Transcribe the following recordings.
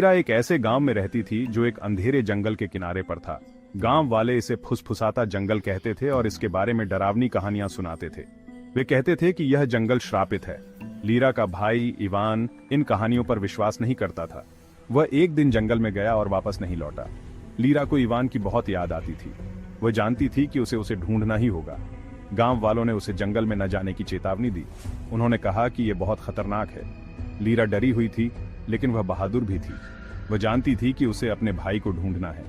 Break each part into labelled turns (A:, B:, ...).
A: Lira एक ऐसे गांव में रहती थी जो एक अंधेरे जंगल के किनारे पर था। गांव वाले इसे फुसफुसाता जंगल कहते थे और इसके बारे में डरावनी कहानियां सुनाते थे। वे कहते थे कि यह जंगल श्रापित है। लीरा का भाई इवान इन कहानियों पर विश्वास नहीं करता था। वह एक दिन जंगल में गया और वापस नहीं लौटा। लीरा को इवान की बहुत याद आती थी। वह जानती थी कि उसे ढूंढना ही होगा। गांव वालों ने उसे जंगल में न जाने की चेतावनी दी। उन्होंने कहा कि यह बहुत खतरनाक है। लीरा डरी हुई थी, लेकिन वह बहादुर भी थी। वह जानती थी कि उसे अपने भाई को ढूंढना है।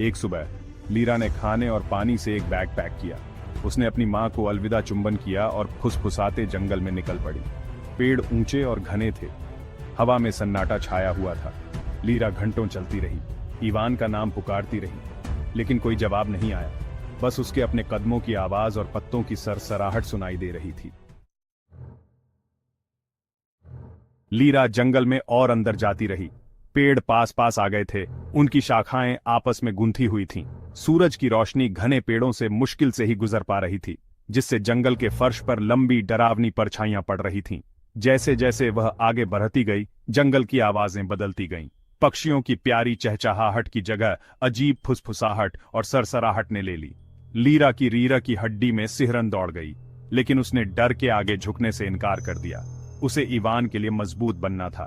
A: एक सुबह लीरा ने खाने और पानी से एक बैग पैक किया। उसने अपनी मां को अलविदा चुंबन किया और फुसफुसाते जंगल में निकल पड़ी। पेड़ ऊंचे और घने थे। हवा में सन्नाटा छाया हुआ था। लीरा घंटों चलती रही। इवान का नाम पुकारती रही, लेकिन कोई जवाब नहीं आया। बस उसके अपने कदमों की आवाज और पत्तों की सरसराहट सुनाई दे रही थी। लीरा जंगल में और अंदर जाती रही। पेड़ पास पास आ गए थे। उनकी शाखाएं आपस में गुंथी हुई थीं। सूरज की रोशनी घने पेड़ों से मुश्किल से ही गुजर पा रही थी, जिससे जंगल के फर्श पर लंबी डरावनी परछाइयां पड़ रही थीं। जैसे जैसे वह आगे बढ़ती गई, जंगल की आवाजें बदलती गईं। पक्षियों की प्यारी चहचहाहट की जगह अजीब फुसफुसाहट और सरसराहट ने ले ली। लीरा की हड्डी में सिहरन दौड़ गई, लेकिन उसने डर के आगे झुकने से इनकार कर दिया। उसे इवान के लिए मजबूत बनना था।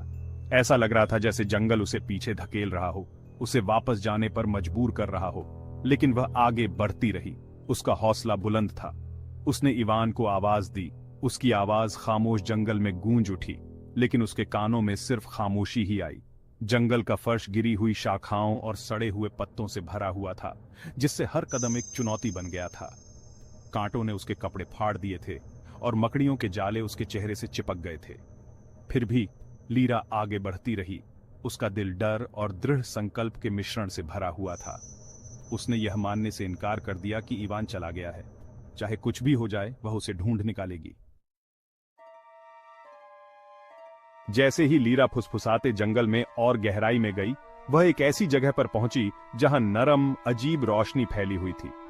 A: ऐसा लग रहा था जैसे जंगल उसे पीछे धकेल रहा हो, उसे वापस जाने पर मजबूर कर रहा हो। लेकिन वह आगे बढ़ती रही। उसका हौसला बुलंद था। उसने इवान को आवाज दी। उसकी आवाज खामोश जंगल में गूंज उठी, लेकिन उसके कानों में सिर्फ खामोशी ही आई। जंगल का फर्श गिरी हुई शाखाओं और सड़े हुए पत्तों से भरा हुआ था, जिससे हर कदम एक चुनौती बन गया था। कांटों ने उसके कपड़े फाड़ दिए थे और मकड़ियों के जाले उसके चेहरे से चिपक गए थे। फिर भी लीरा आगे बढ़ती रही। उसका दिल डर और दृढ़ संकल्प के मिश्रण से भरा हुआ था। उसने यह मानने से इनकार कर दिया कि इवान चला गया है। चाहे कुछ भी हो जाए, वह उसे ढूंढ निकालेगी। जैसे ही लीरा फुसफुसाते जंगल में और गहराई में गई, वह एक ऐसी जगह पर पहुंची जहां नरम अजीब रोशनी फैली हुई थी।